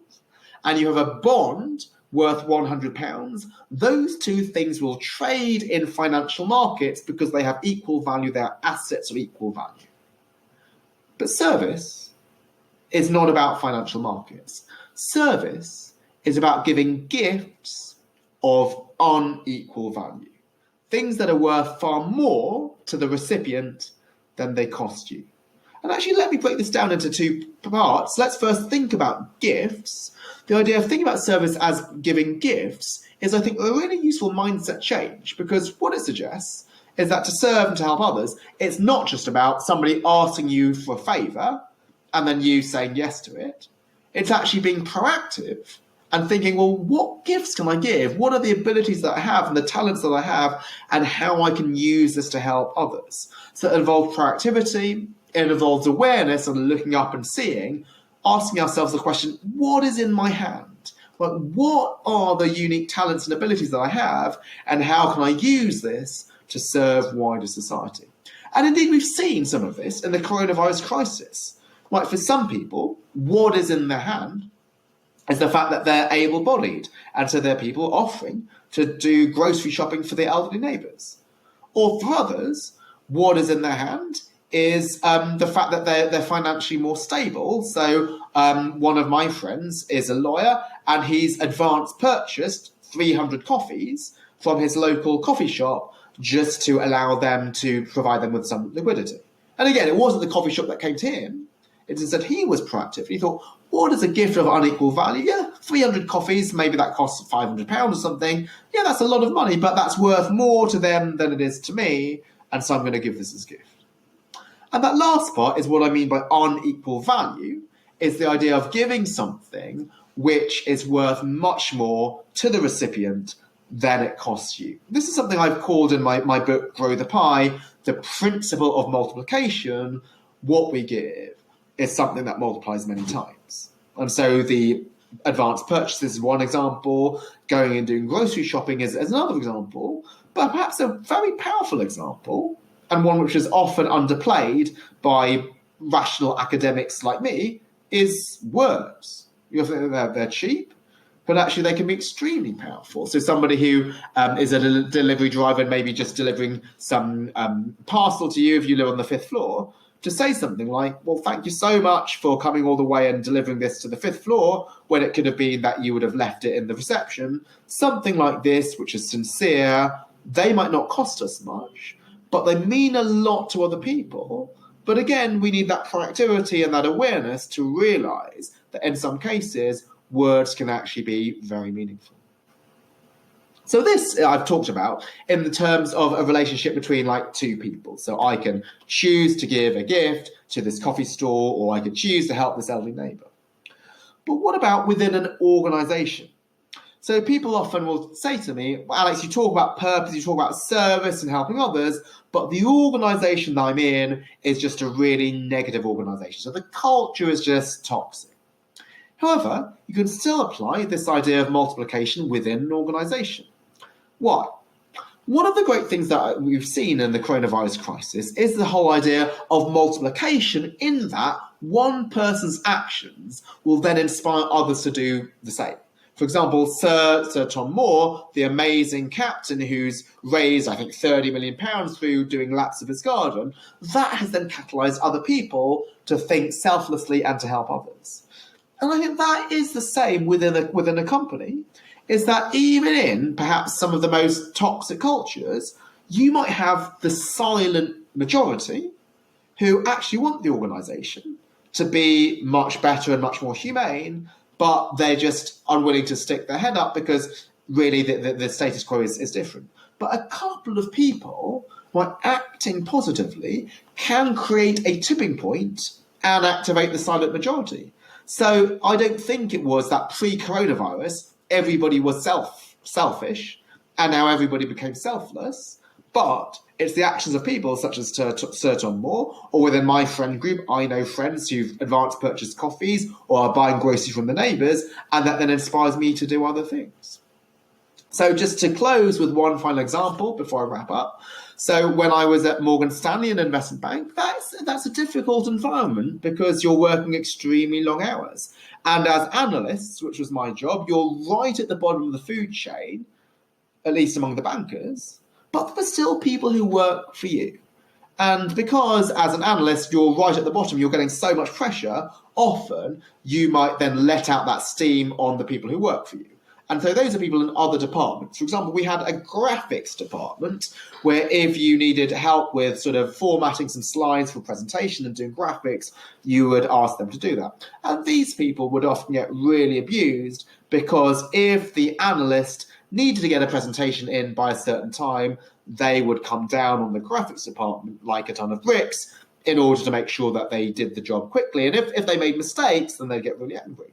and you have a bond worth £100, those two things will trade in financial markets because they have equal value. They are assets of equal value. But service is not about financial markets. Service is about giving gifts of unequal value. Things that are worth far more to the recipient than they cost you. And actually, let me break this down into two parts. Let's first think about gifts. The idea of thinking about service as giving gifts is, I think, a really useful mindset change, because what it suggests is that to serve and to help others, it's not just about somebody asking you for a favour and then you saying yes to it. It's actually being proactive and thinking, well, what gifts can I give? What are the abilities that I have and the talents that I have, and how I can use this to help others? So it involves proactivity, it involves awareness and looking up and seeing, asking ourselves the question, what is in my hand? Like, what are the unique talents and abilities that I have, and how can I use this to serve wider society? And indeed, we've seen some of this in the coronavirus crisis. Like, for some people, what is in their hand is the fact that they're able-bodied, and so they're people offering to do grocery shopping for their elderly neighbours. Or for others, what is in their hand is the fact that they're financially more stable. So one of my friends is a lawyer, and he's advance purchased 300 coffees from his local coffee shop just to allow them to provide them with some liquidity. And again, it wasn't the coffee shop that came to him. It's instead he was proactive. He thought, what is a gift of unequal value? Yeah, 300 coffees, maybe that costs £500 or something. Yeah, that's a lot of money, but that's worth more to them than it is to me, and so I'm going to give this as a gift. And that last part is what I mean by unequal value, is the idea of giving something which is worth much more to the recipient than it costs you. This is something I've called in my book, Grow the Pie, the principle of multiplication. What we give is something that multiplies many times. And so the advanced purchases is one example, going and doing grocery shopping is another example, but perhaps a very powerful example, and one which is often underplayed by rational academics like me, is words. You think that they're cheap, but actually they can be extremely powerful. So somebody who is a delivery driver and maybe just delivering some parcel to you if you live on the 5th floor, to say something like, well, thank you so much for coming all the way and delivering this to the 5th floor, when it could have been that you would have left it in the reception. Something like this, which is sincere, they might not cost us much, but they mean a lot to other people. But again, we need that proactivity and that awareness to realise that in some cases, words can actually be very meaningful. So this I've talked about in the terms of a relationship between like two people. So I can choose to give a gift to this coffee store, or I could choose to help this elderly neighbour. But what about within an organisation? So people often will say to me, well, Alex, you talk about purpose, you talk about service and helping others, but the organisation that I'm in is just a really negative organisation. So the culture is just toxic. However, you can still apply this idea of multiplication within an organisation. Why? One of the great things that we've seen in the coronavirus crisis is the whole idea of multiplication, in that one person's actions will then inspire others to do the same. For example, Sir Tom Moore, the amazing captain who's raised, I think, £30 million through doing laps of his garden, that has then catalysed other people to think selflessly and to help others. And I think that is the same within a company, is that even in perhaps some of the most toxic cultures, you might have the silent majority who actually want the organisation to be much better and much more humane, but they're just unwilling to stick their head up because really the status quo is different. But a couple of people, by acting positively, can create a tipping point and activate the silent majority. So I don't think it was that pre-coronavirus, everybody was selfish, and now everybody became selfless. But it's the actions of people such as Sir Tom Moore, or within my friend group, I know friends who've advance purchased coffees or are buying groceries from the neighbours, and that then inspires me to do other things. So just to close with one final example before I wrap up. So when I was at Morgan Stanley, an investment bank, that's a difficult environment because you're working extremely long hours. And as analysts, which was my job, you're right at the bottom of the food chain, at least among the bankers, but there are still people who work for you. And because as an analyst, you're right at the bottom, you're getting so much pressure, often you might then let out that steam on the people who work for you. And so those are people in other departments. For example, we had a graphics department where if you needed help with sort of formatting some slides for presentation and doing graphics, you would ask them to do that. And these people would often get really abused because if the analyst needed to get a presentation in by a certain time, they would come down on the graphics department like a ton of bricks, in order to make sure that they did the job quickly. And if they made mistakes, then they'd get really angry.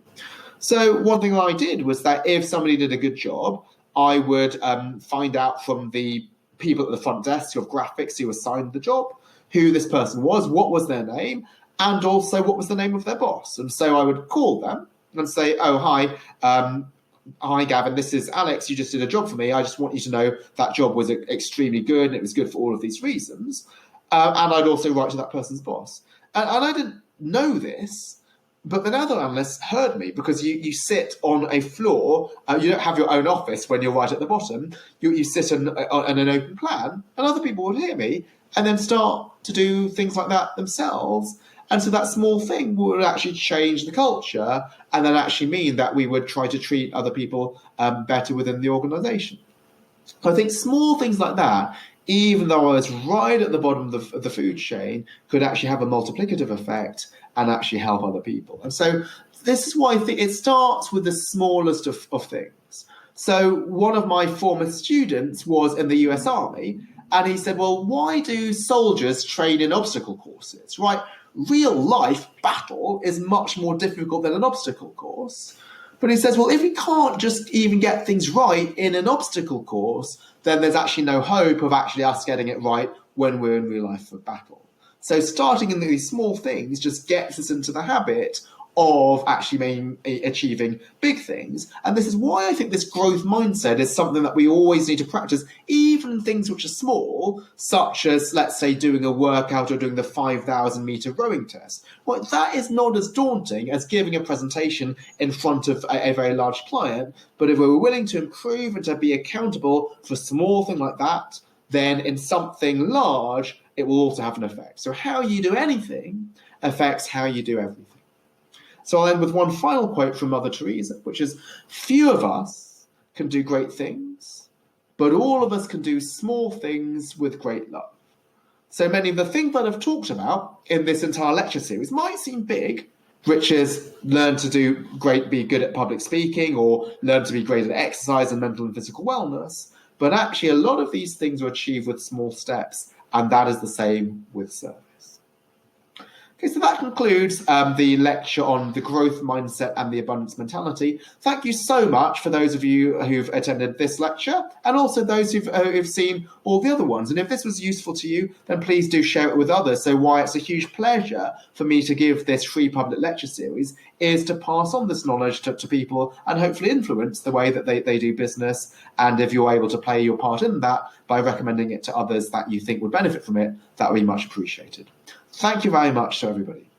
So one thing I did was that if somebody did a good job, I would find out from the people at the front desk of graphics who assigned the job, who this person was, what was their name, and also what was the name of their boss. And so I would call them and say, oh, hi, hi, Gavin, this is Alex. You just did a job for me. I just want you to know that job was extremely good and it was good for all of these reasons. And I'd also write to that person's boss. And I didn't know this, but the other analysts heard me, because you sit on a floor. You don't have your own office when you're right at the bottom. You sit on an open plan, and other people would hear me and then start to do things like that themselves. And so that small thing would actually change the culture, and then actually mean that we would try to treat other people better within the organisation. So I think small things like that, even though I was right at the bottom of the food chain, could actually have a multiplicative effect and actually help other people. And so this is why I think it starts with the smallest of things. So one of my former students was in the US Army, and he said, well, why do soldiers train in obstacle courses, right? Real life battle is much more difficult than an obstacle course. But he says, well, if we can't just even get things right in an obstacle course, then there's actually no hope of actually us getting it right when we're in real life for battle. So starting in these small things just gets us into the habit of actually achieving big things. And this is why I think this growth mindset is something that we always need to practice, even things which are small, such as, let's say, doing a workout or doing the 5,000 meter rowing test. Well, that is not as daunting as giving a presentation in front of a very large client. But if we're willing to improve and to be accountable for a small thing like that, then in something large, it will also have an effect. So how you do anything affects how you do everything. So I'll end with one final quote from Mother Teresa, which is, few of us can do great things, but all of us can do small things with great love. So many of the things that I've talked about in this entire lecture series might seem big, which is learn to be good at public speaking, or learn to be great at exercise and mental and physical wellness. But actually a lot of these things are achieved with small steps, and that is the same with service. Okay, so that concludes the lecture on the growth mindset and the abundance mentality. Thank you so much for those of you who've attended this lecture, and also those who've seen all the other ones. And if this was useful to you, then please do share it with others. So why it's a huge pleasure for me to give this free public lecture series is to pass on this knowledge to people and hopefully influence the way that they do business. And if you're able to play your part in that by recommending it to others that you think would benefit from it, that would be much appreciated. Thank you very much to everybody.